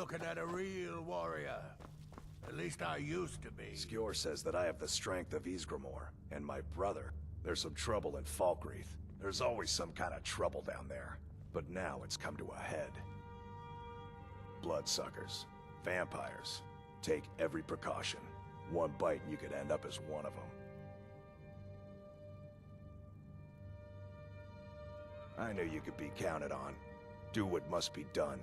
looking at a real warrior. At least I used to be. Skjor says that I have the strength of Ysgramor, and my brother. There's some trouble in Falkreath. There's always some kind of trouble down there. But now it's come to a head. Bloodsuckers. Vampires. Take every precaution. One bite and you could end up as one of them. I knew you could be counted on. Do what must be done.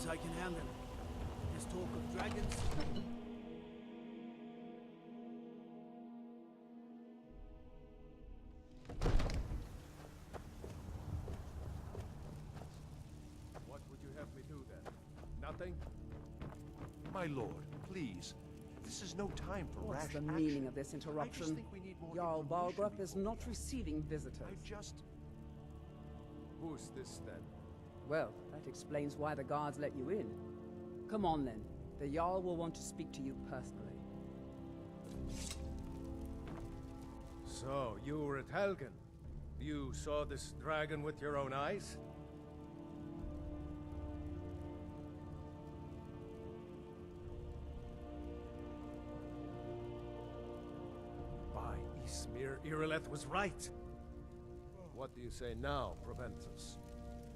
I can handle it. This talk of dragons. What would you have me do then? Nothing? My lord, please. This is no time for rash What's the action. meaning of this I just interruption? think we need more Jarl information Balgruuf is before- not receiving visitors. Who's this then? Well, that explains why the guards let you in. Come on then. The Jarl will want to speak to you personally. So, you were at Helgen. You saw this dragon with your own eyes? By Ysmir, Irileth was right. What do you say now, Proventus?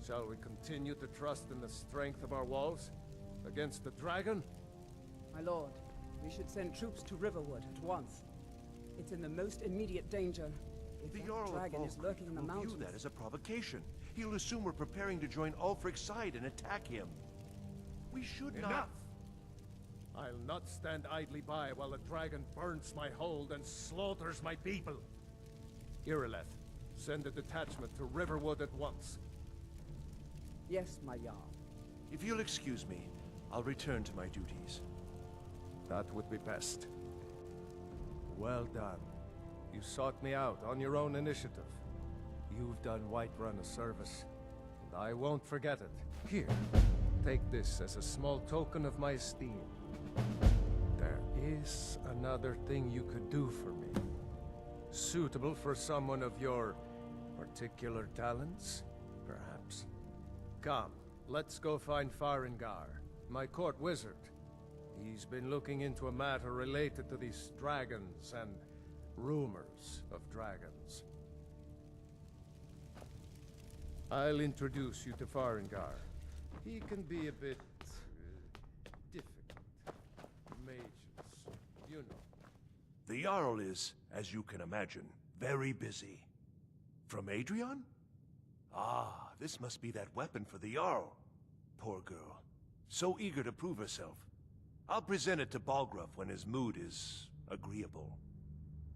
Shall we continue to trust in the strength of our walls? Against the dragon? My lord, we should send troops to Riverwood at once. It's in the most immediate danger. If The that Jarl of dragon is Falkreath lurking in the will mountains... view that as a provocation. He'll assume we're preparing to join Ulfric's side and attack him. We should Enough! not... I'll not stand idly by while the dragon burns my hold and slaughters my people. Irileth, send a detachment to Riverwood at once. Yes, my Jarl. If you'll excuse me, I'll return to my duties. That would be best. Well done. You sought me out on your own initiative. You've done Whiterun a service, and I won't forget it. Here, take this as a small token of my esteem. There is another thing you could do for me. Suitable for someone of your particular talents, perhaps. Come, let's go find Farengar, my court wizard. He's been looking into a matter related to these dragons and rumors of dragons. I'll introduce you to Farengar. He can be a bit difficult. Mages, you know. The Jarl is, as you can imagine, very busy. From Adrian? Ah, this must be that weapon for the Jarl. Poor girl. So eager to prove herself. I'll present it to Balgruuf when his mood is agreeable.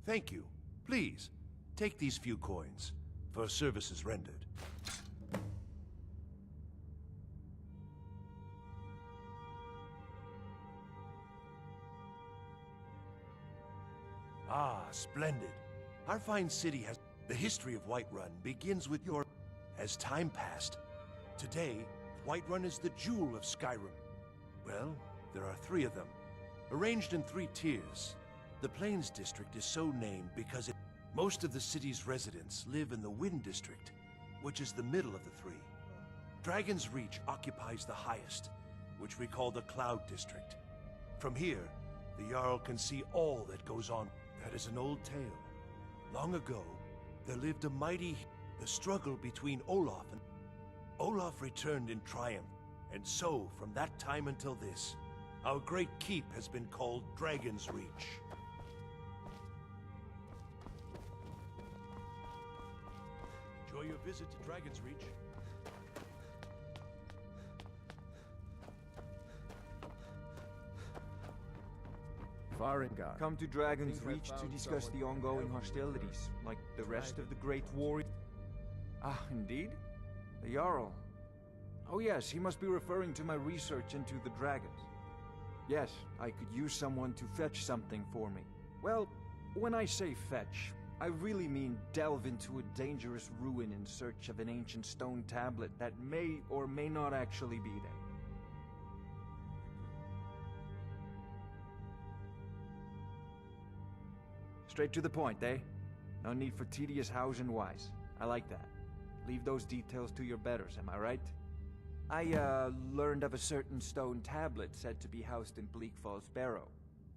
Thank you. Please, take these few coins for services rendered. Ah, splendid. Our fine city has... The history of Whiterun begins with your... As time passed, today, Whiterun is the jewel of Skyrim. Well, there are 3 of them, arranged in 3 tiers. The Plains District is so named because most of the city's residents live in the Wind District, which is the middle of the 3. Dragon's Reach occupies the highest, which we call the Cloud District. From here, the Jarl can see all that goes on. That is an old tale. Long ago, there lived a mighty... The struggle between Olaf and... Olaf returned in triumph, and so, from that time until this, our great keep has been called Dragon's Reach. Enjoy your visit to Dragon's Reach. Varangar. Come to Dragon's Think I Reach to found discuss the someone who can ongoing help me. hostilities, like the rest of the Great Warriors. Ah, indeed? The Jarl. Oh yes, he must be referring to my research into the dragons. Yes, I could use someone to fetch something for me. Well, when I say fetch, I really mean delve into a dangerous ruin in search of an ancient stone tablet that may or may not actually be there. Straight to the point, eh? No need for tedious hows and whys. I like that. Leave those details to your betters, am I right? I, learned of a certain stone tablet said to be housed in Bleak Falls Barrow.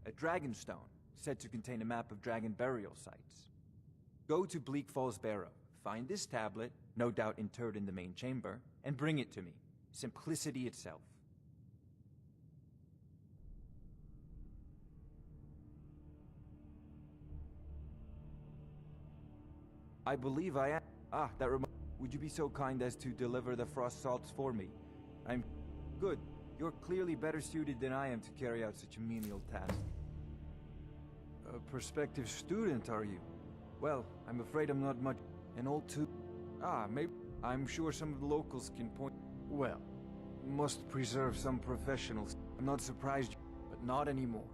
A dragon stone, said to contain a map of dragon burial sites. Go to Bleak Falls Barrow, find this tablet, no doubt interred in the main chamber, and bring it to me. Simplicity itself. I believe I am. Ah, that would you be so kind as to deliver the frost salts for me? I'm good. You're clearly better suited than I am to carry out such a menial task. A prospective student, are you? Well, I'm afraid I'm not much an old too. Ah, maybe. I'm sure some of the locals can point. Well, must preserve some professionals. I'm not surprised, but not anymore.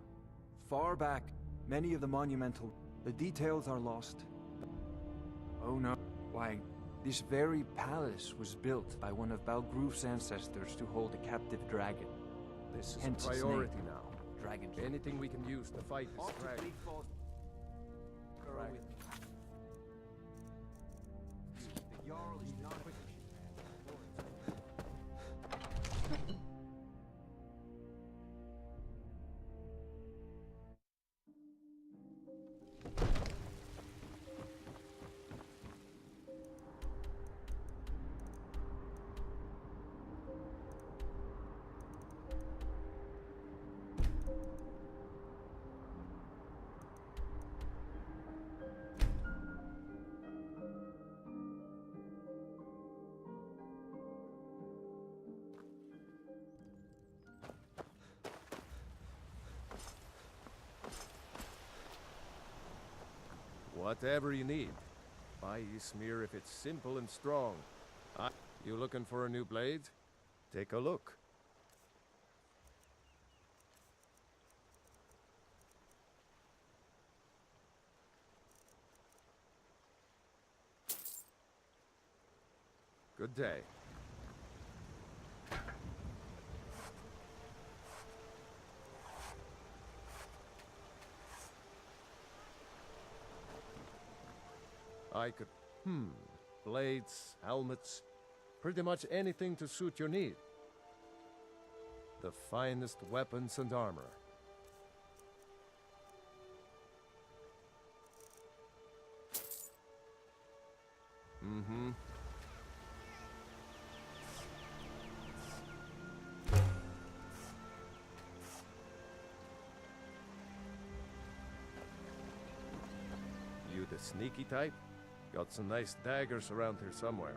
Far back, many of the monumental. The details are lost. Oh no. Why, this very palace was built by one of Balgroof's ancestors to hold a captive dragon. This is Hence a its priority name. now. Dragon. Anything we can use to fight this dragon. Dragon. The Jarl is not Whatever you need. Buy Ysmir if it's simple and strong. You looking for a new blade? Take a look. Good day. I could... blades, helmets, pretty much anything to suit your need. The finest weapons and armor. Mm-hmm. You the sneaky type? Got some nice daggers around here somewhere.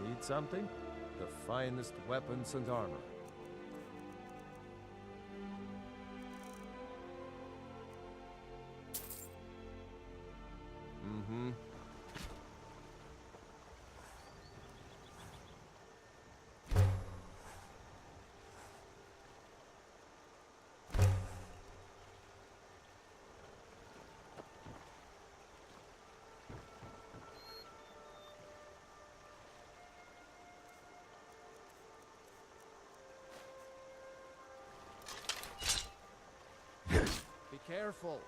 Need something? The finest weapons and armor. Mm-hmm. Be careful.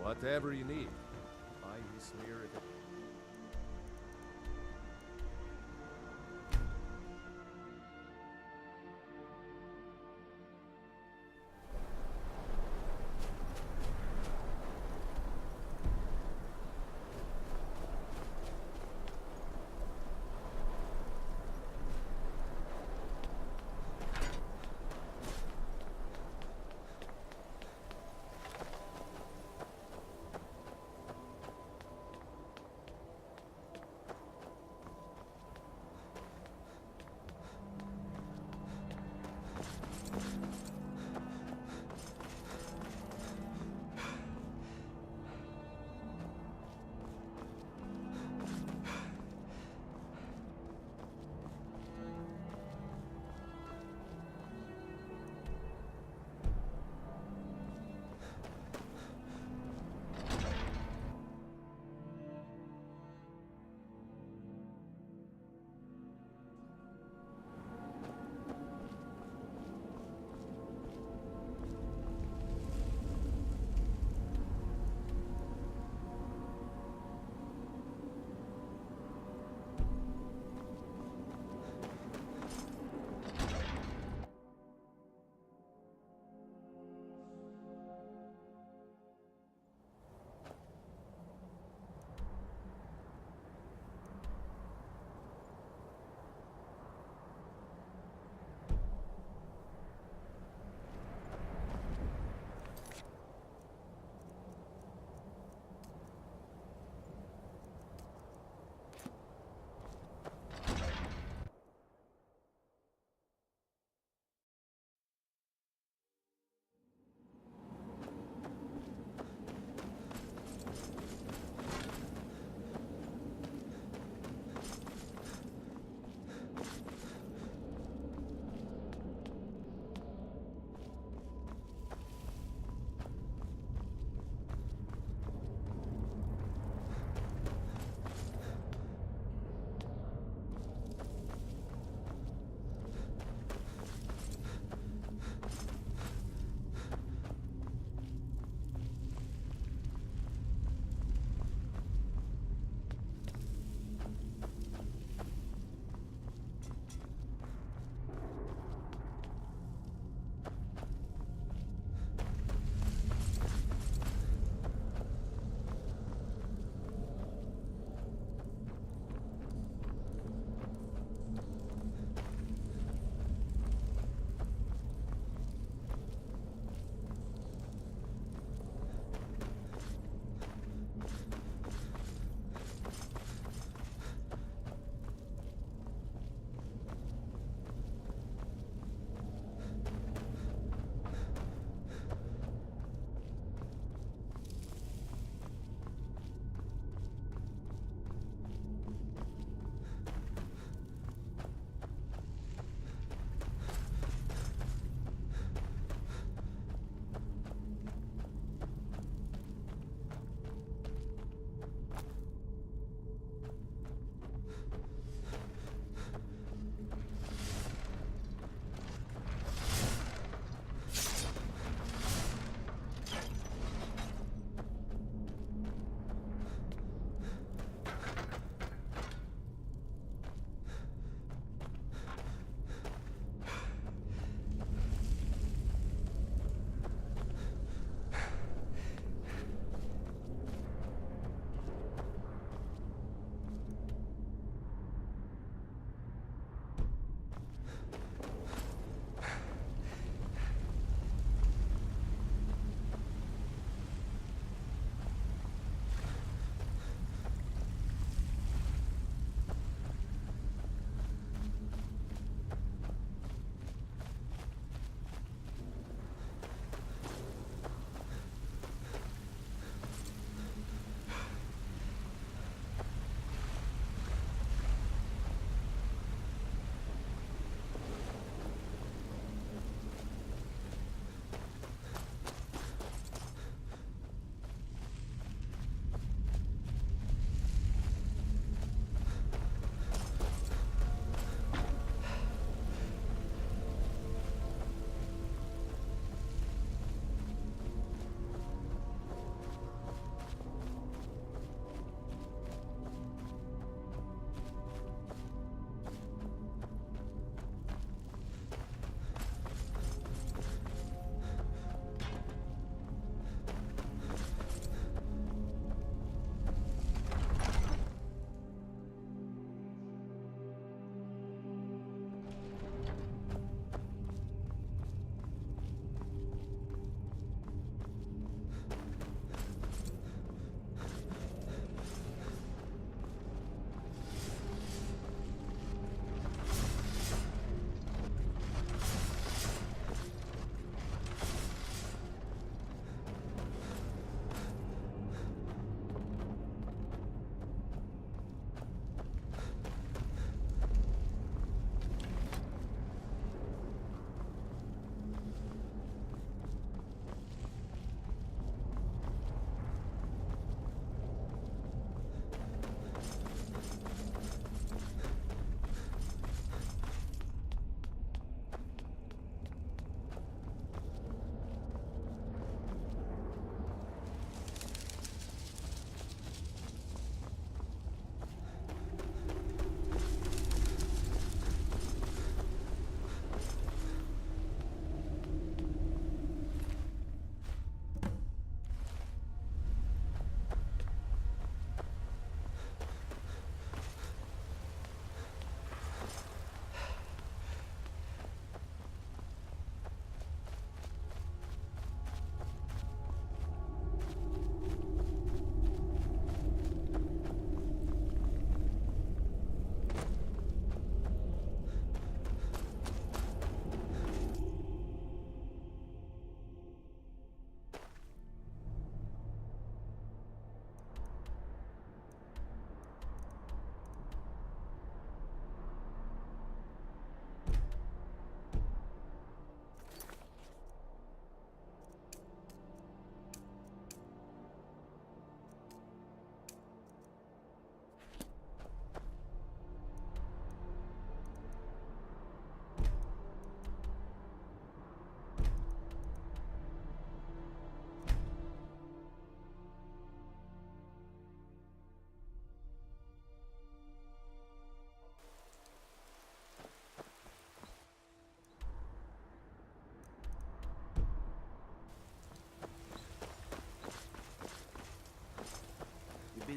Whatever you need. Buy this near it.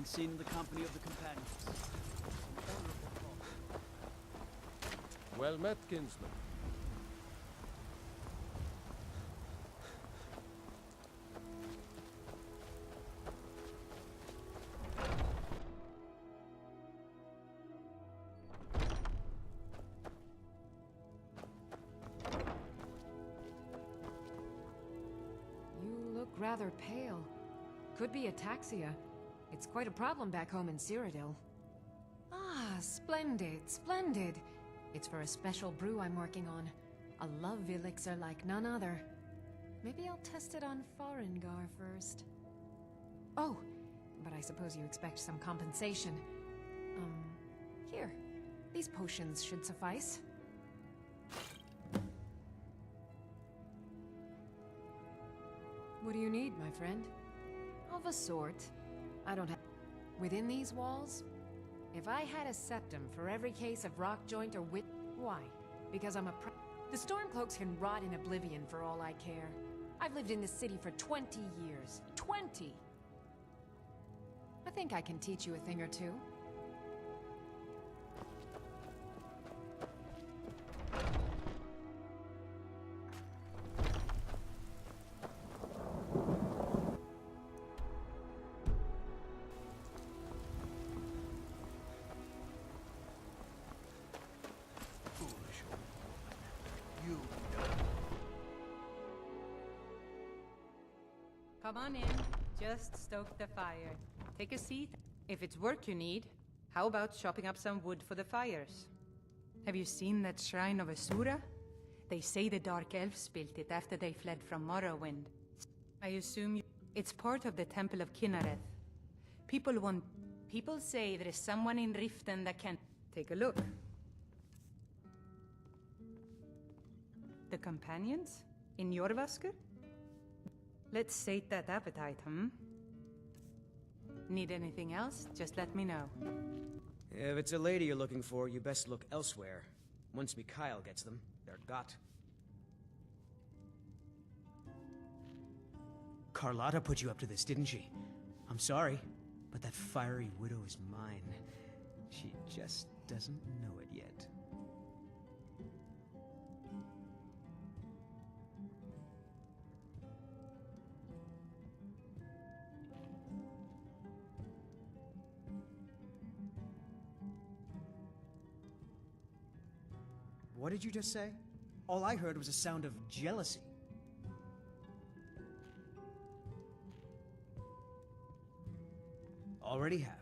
and seen the company of the companions. Well met, kinsman. You look rather pale. Could be ataxia. It's quite a problem back home in Cyrodiil. Ah, splendid, splendid. It's for a special brew I'm working on. A love elixir like none other. Maybe I'll test it on Farengar first. Oh, but I suppose you expect some compensation. Here. These potions should suffice. What do you need, my friend? Of a sort. I don't have... Within these walls? If I had a septum for every case of rock joint or wit... Why? Because I'm a The Stormcloaks can rot in oblivion for all I care. I've lived in this city for 20 years. 20! I think I can teach you a thing or two. Come on in. Just stoke the fire. Take a seat. If it's work you need, how about chopping up some wood for the fires? Have you seen that shrine of Asura? They say the Dark Elves built it after they fled from Morrowind. I assume it's part of the Temple of Kinnereth. People say there is someone in Riften that can... Take a look. The companions? In Jorvaskr? Let's sate that appetite, Need anything else? Just let me know. If it's a lady you're looking for, you best look elsewhere. Once Mikhail gets them, they're got. Carlotta put you up to this, didn't she? I'm sorry, but that fiery widow is mine. She just doesn't know it yet. What did you just say? All I heard was a sound of jealousy. Already have.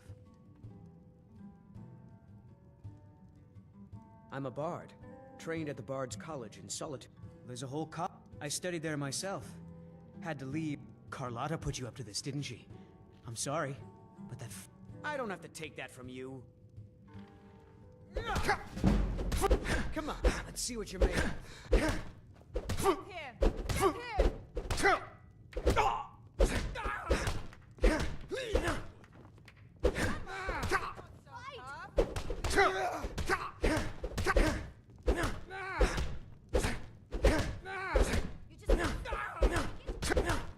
I'm a bard, trained at the Bard's College in Solitude. There's a whole I studied there myself. Had to leave. Carlotta put you up to this, didn't she? I'm sorry, but that I don't have to take that from you. Come on, let's see what you're made of.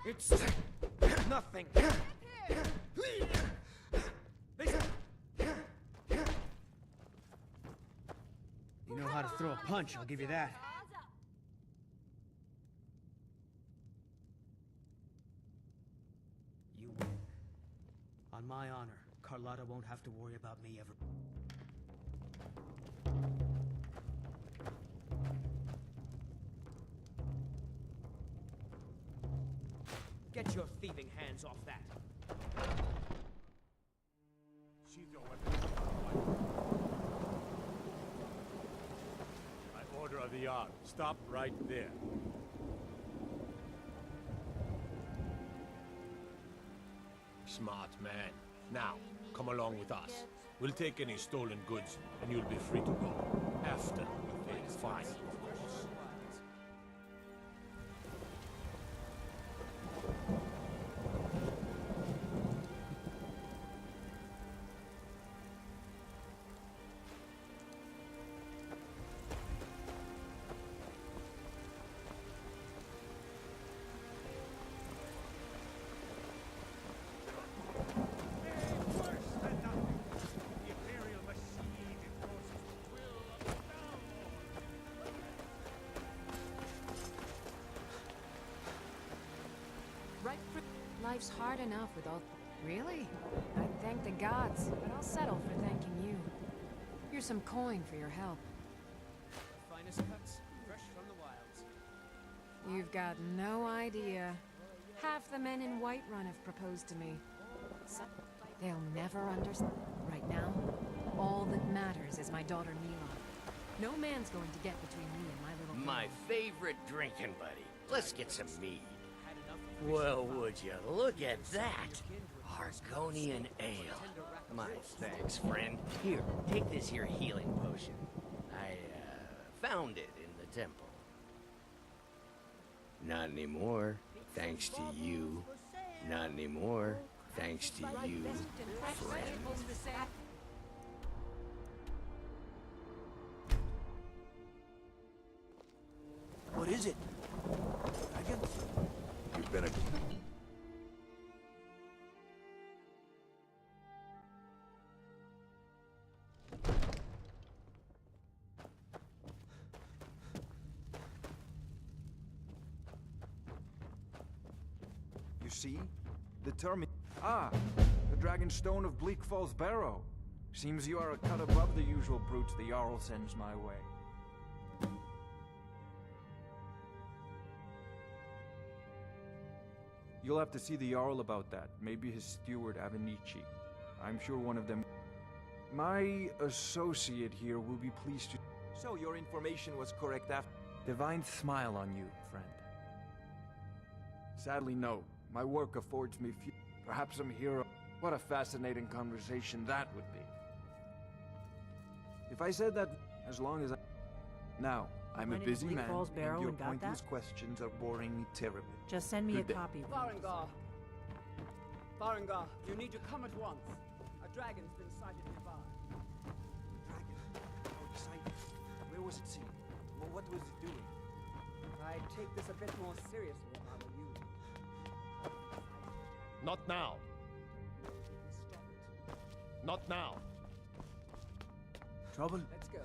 It's nothing. You know how to throw a punch, I'll give you that. You win. On my honor, Carlotta won't have to worry about me ever. Get your thieving hands off that. Sheath your weapon. By order of the Yard, stop right there. Smart man. Now, come along with us. We'll take any stolen goods, and you'll be free to go. After we pay the fine, of course. Right for... Life's hard enough with all... Really? I'd thank the gods, but I'll settle for thanking you. Here's some coin for your help. Finest cuts, fresh from the wilds. You've got no idea. Half the men in Whiterun have proposed to me. So they'll never understand. Right now, all that matters is my daughter Mila. No man's going to get between me and my little girl. My favorite drinking buddy. Let's get some mead. Well, would you look at that? Argonian ale. My thanks, friend. Here, take this here healing potion. I, found it in the temple. Not anymore, thanks to you. Not anymore, thanks to you, friend. What is it? Dragons? You've been a... You see? The term... Ah! The Dragon Stone of Bleak Falls Barrow. Seems you are a cut above the usual brutes the Jarl sends my way. You'll have to see the Jarl about that. Maybe his steward, Avenici. I'm sure one of them... My associate here will be pleased to... So your information was correct after... Divine smile on you, friend. Sadly, no. My work affords me few... Perhaps some hero... What a fascinating conversation that would be. If I said that, as long as I... Now, I'm a Went into busy Bleak man, Falls Barrow and your and got that? pointless questions are boring me terribly. Just send me Good a day. copy. Farengar! Farengar, you need to come at once. A dragon's been sighted nearby. Dragon? How exciting. Where was it seen? Well, what was it doing? I'd take this a bit more seriously if I were you. Not now. Not now. Trouble? Let's go.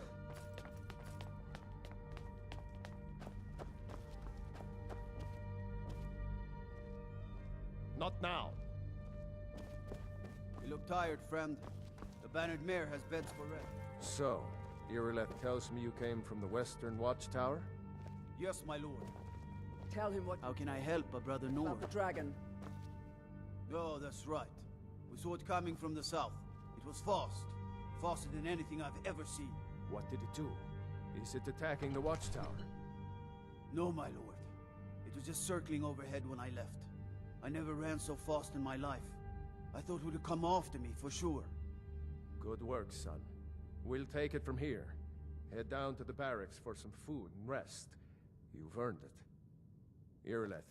Not now. You look tired, friend. The bannered mare has beds for rest. So, Irileth tells me you came from the Western Watchtower? Yes, my lord. Tell him what How can I help a brother Nor? about the dragon. Oh, that's right. We saw it coming from the south. It was fast. Faster than anything I've ever seen. What did it do? Is it attacking the Watchtower? No, my lord. It was just circling overhead when I left. I never ran so fast in my life. I thought it would come after me, for sure. Good work, son. We'll take it from here. Head down to the barracks for some food and rest. You've earned it. Irileth,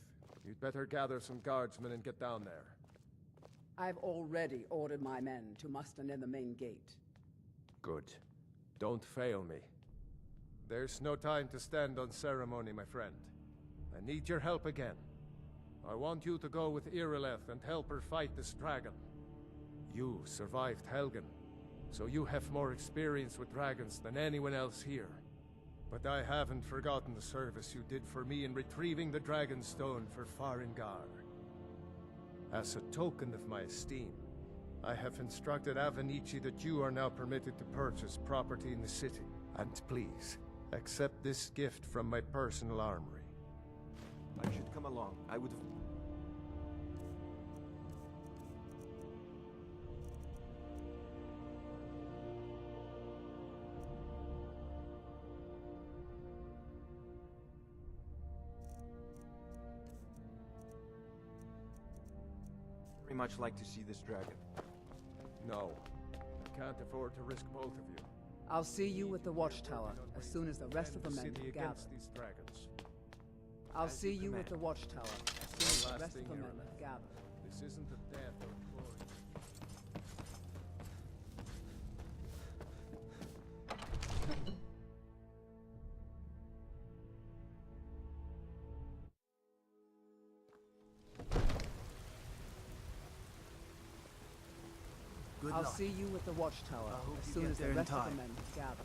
you'd better gather some guardsmen and get down there. I've already ordered my men to muster near the main gate. Good. Don't fail me. There's no time to stand on ceremony, my friend. I need your help again. I want you to go with Irileth and help her fight this dragon. You survived Helgen, so you have more experience with dragons than anyone else here. But I haven't forgotten the service you did for me in retrieving the Dragon Stone for Farengar. As a token of my esteem, I have instructed Avenici that you are now permitted to purchase property in the city. And please, accept this gift from my personal armory. I should come along. I would have... Very much like to see this dragon. No, I can't afford to risk both of you. I'll see you at the Watchtower as soon as the rest of the men City gather. against these dragons. I'll As see you you command. at the Watchtower as soon as the Last rest of thing, the men Irileth. gather. This isn't a death or glory. Good I'll luck. see you at the Watchtower I hope as you soon get as the there in rest of the time. men gather.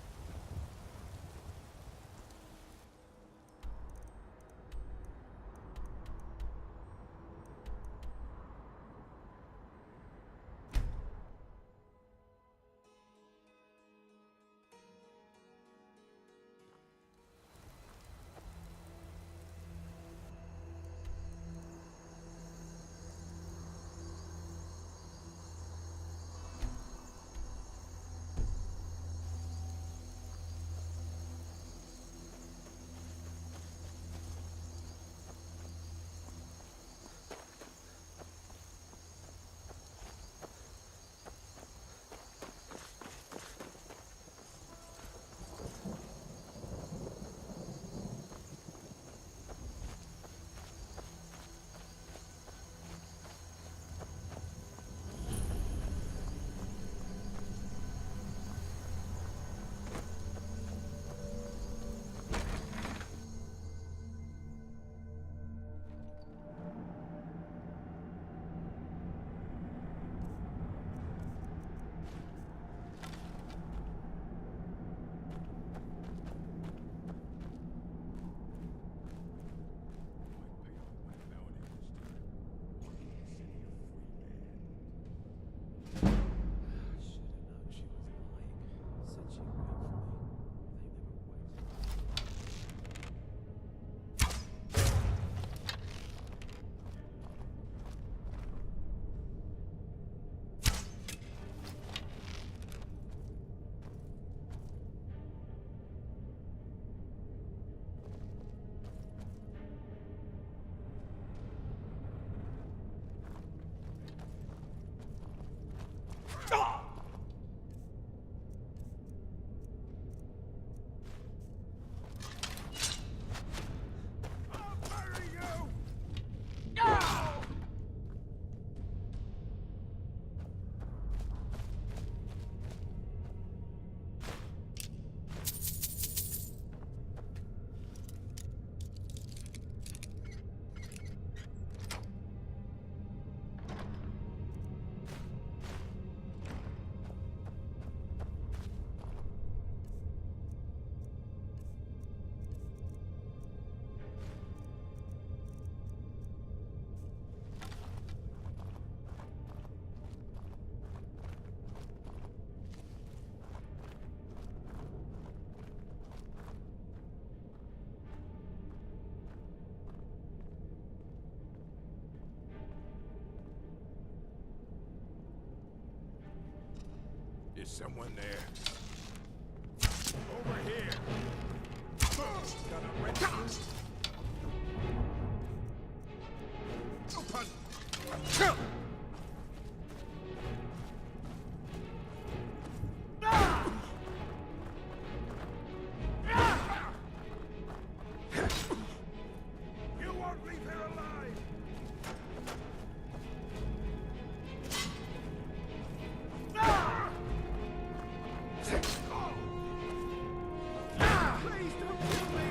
Is someone there? Over here! Gonna rip Open! You won't leave here alive! Please don't kill me!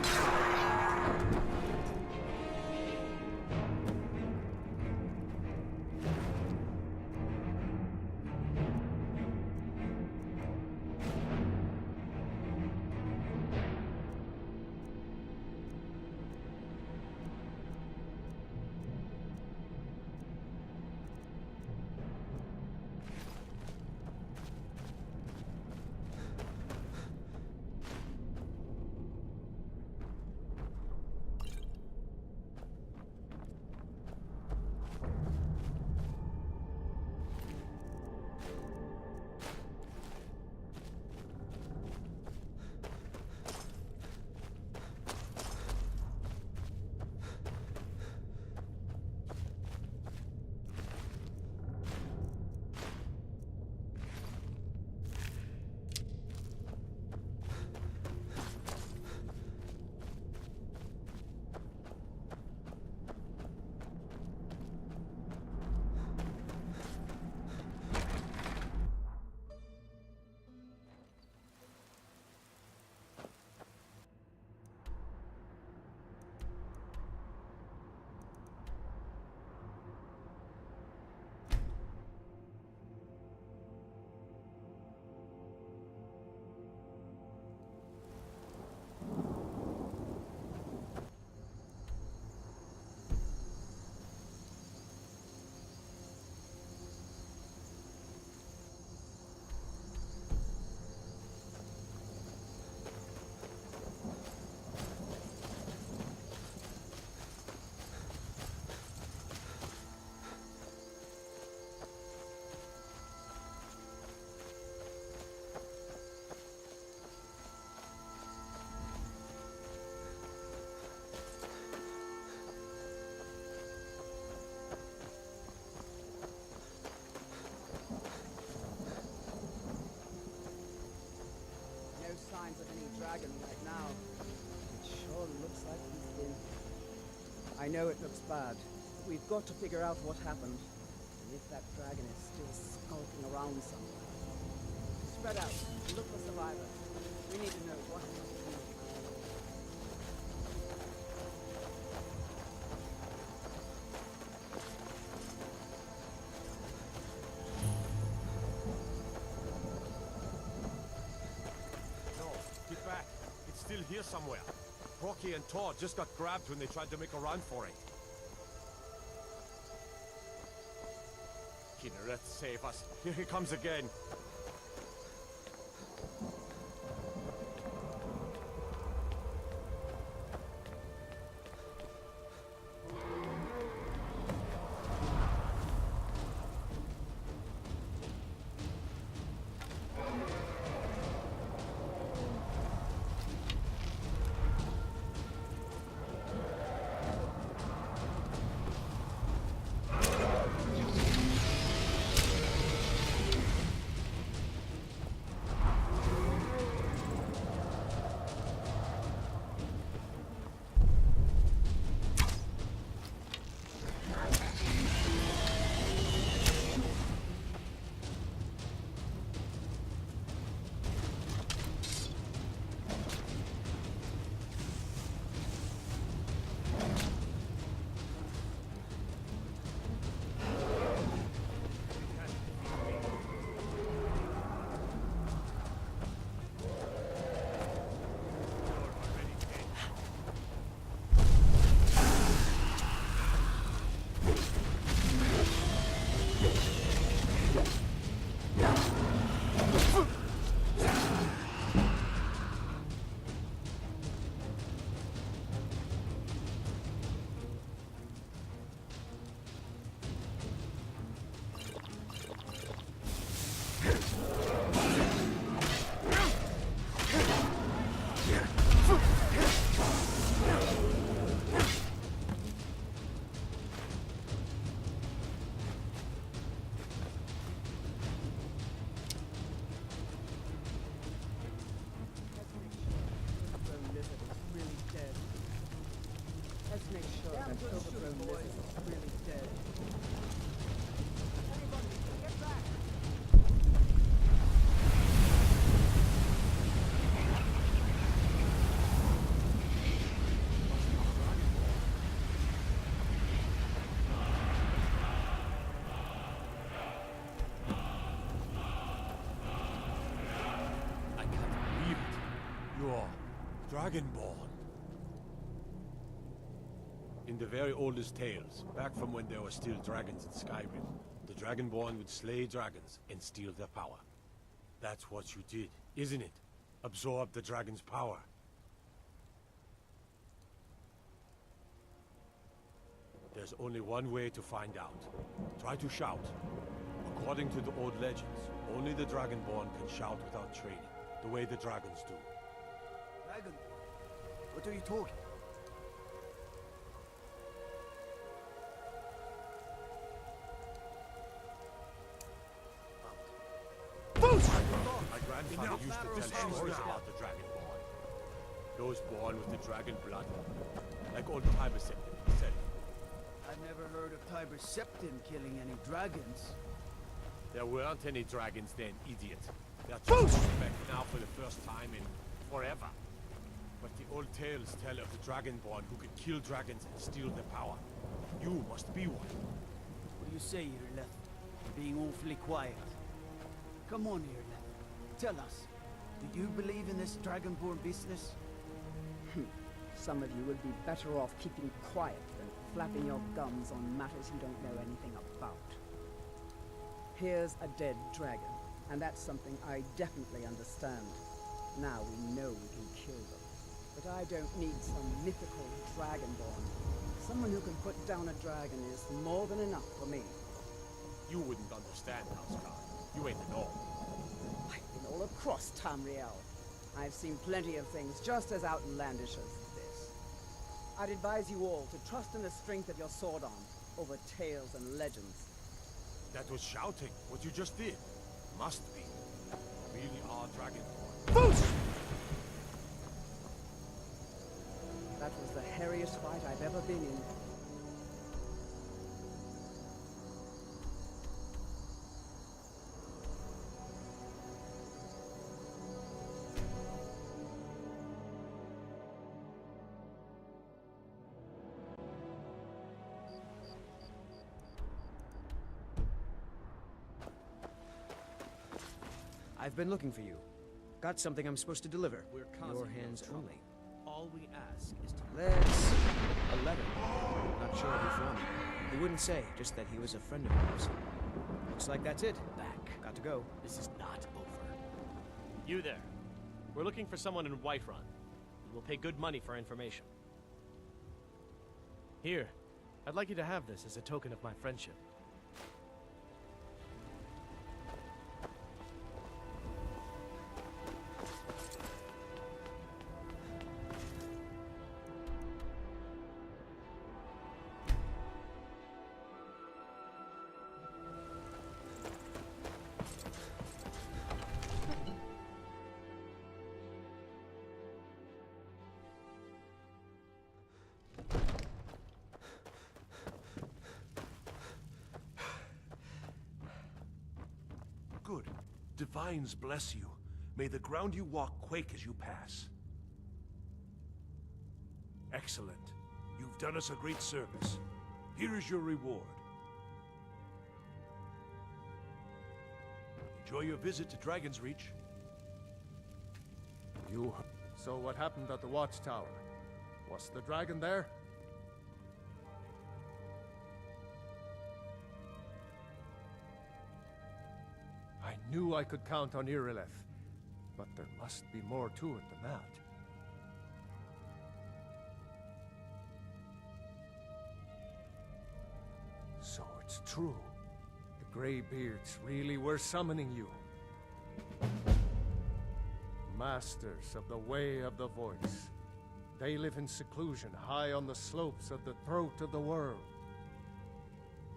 Signs of any dragon right now. It sure looks like he's been. I know it looks bad, but we've got to figure out what happened, and if that dragon is still skulking around somewhere. Spread out, and look for survivors. We need to know what is up. Still here somewhere. Rocky and Todd just got grabbed when they tried to make a run for it. Kinnereth, save us. Here he comes again. Dragonborn. In the very oldest tales, back from when there were still dragons in Skyrim, the Dragonborn would slay dragons and steal their power. That's what you did, isn't it? Absorb the dragon's power. There's only one way to find out. Try to shout. According to the old legends, only the Dragonborn can shout without training, the way the dragons do. Dragon? What are you talking? My grandfather used to tell stories about the Dragonborn. Those born with the dragon blood. Like old Tiber said. I've never heard of Tiber Septim killing any dragons. There weren't any dragons then, idiot. They're just back now for the first time in forever. But the old tales tell of the Dragonborn who could kill dragons and steal their power. You must be one. What do you say, Irleth? You're being awfully quiet. Come on, Irleth. Tell us, do you believe in this Dragonborn business? Some of you would be better off keeping quiet than flapping your gums on matters you don't know anything about. Here's a dead dragon, and that's something I definitely understand. Now we know we can kill them. But I don't need some mythical Dragonborn. Someone who can put down a dragon is more than enough for me. You wouldn't understand, Housecar. You ain't an orc. I've been all across Tamriel. I've seen plenty of things just as outlandish as this. I'd advise you all to trust in the strength of your sword arm over tales and legends. That was shouting, what you just did. Must be. You really are Dragonborn. That was the hairiest fight I've ever been in. I've been looking for you. Got something I'm supposed to deliver. Your hands only. All we ask is to... Let's... A letter. Not sure who from. He wouldn't say, just that he was a friend of yours. Looks like that's it. Back. Got to go. This is not over. You there. We're looking for someone in Whiterun. We'll pay good money for information. Here, I'd like you to have this as a token of my friendship. Good. Divines bless you. May the ground you walk quake as you pass. Excellent. You've done us a great service. Here is your reward. Enjoy your visit to Dragon's Reach. You... So what happened at the watchtower? Was the dragon there? I knew I could count on Irileth, but there must be more to it than that. So it's true. The Greybeards really were summoning you. Masters of the Way of the Voice. They live in seclusion, high on the slopes of the throat of the world.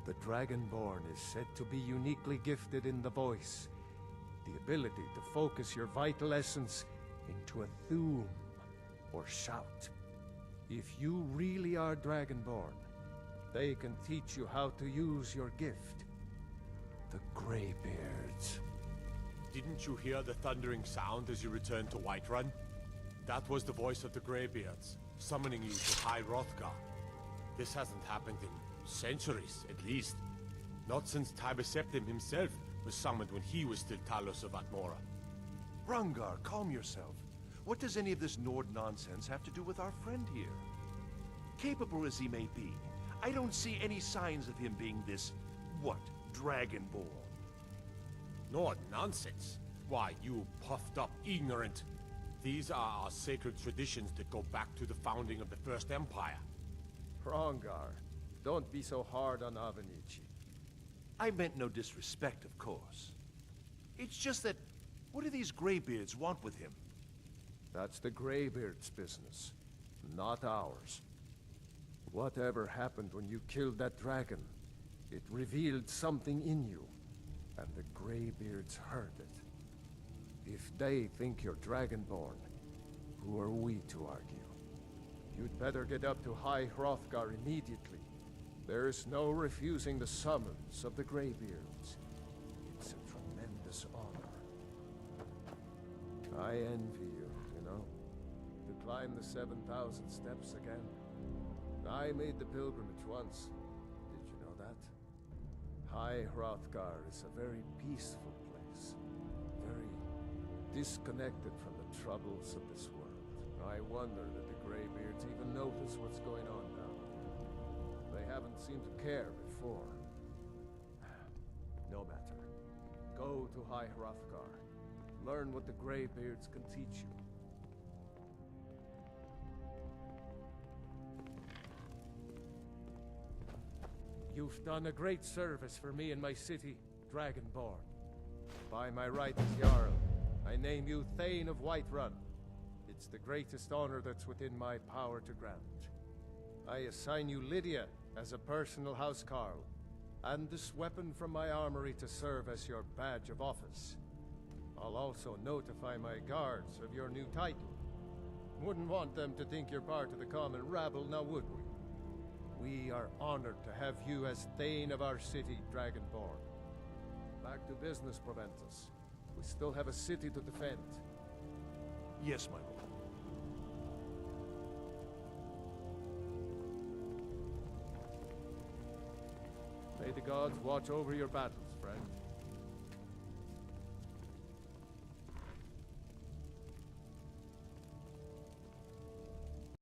The Dragonborn is said to be uniquely gifted in the voice, the ability to focus your vital essence into a thum, or shout. If you really are Dragonborn, they can teach you how to use your gift. The Greybeards. Didn't you hear the thundering sound as you returned to Whiterun? That was the voice of the Greybeards, summoning you to High Hrothgar. This hasn't happened in centuries, at least. Not since Tiber Septim himself was summoned when he was still Talos of Atmora. Rangar, calm yourself. What does any of this Nord nonsense have to do with our friend here? Capable as he may be, I don't see any signs of him being this, Dragonborn. Nord nonsense? Why, you puffed up ignorant. These are our sacred traditions that go back to the founding of the First Empire. Hrongar, don't be so hard on Avenici. I meant no disrespect, of course. It's just that, what do these Greybeards want with him? That's the Greybeards' business, not ours. Whatever happened when you killed that dragon, it revealed something in you, and the Greybeards heard it. If they think you're Dragonborn, who are we to argue? You'd better get up to High Hrothgar immediately. There's no refusing the summons of the Greybeards. It's a tremendous honor. I envy you, you know? To climb the 7,000 steps again. I made the pilgrimage once. Did you know that? High Hrothgar is a very peaceful place. Very disconnected from the troubles of this world. I wonder that the Greybeards even notice what's going on down there. They haven't seemed to care before. No matter. Go to High Hrothgar. Learn what the Greybeards can teach you. You've done a great service for me and my city, Dragonborn. By my right as Jarl, I name you Thane of Whiterun. It's the greatest honor that's within my power to grant. I assign you Lydia as a personal housecarl, and this weapon from my armory to serve as your badge of office. I'll also notify my guards of your new title. Wouldn't want them to think you're part of the common rabble, now would we? We are honored to have you as Thane of our city, Dragonborn. Back to business, Proventus. We still have a city to defend. Yes, my lord. May the gods watch over your battles, friend.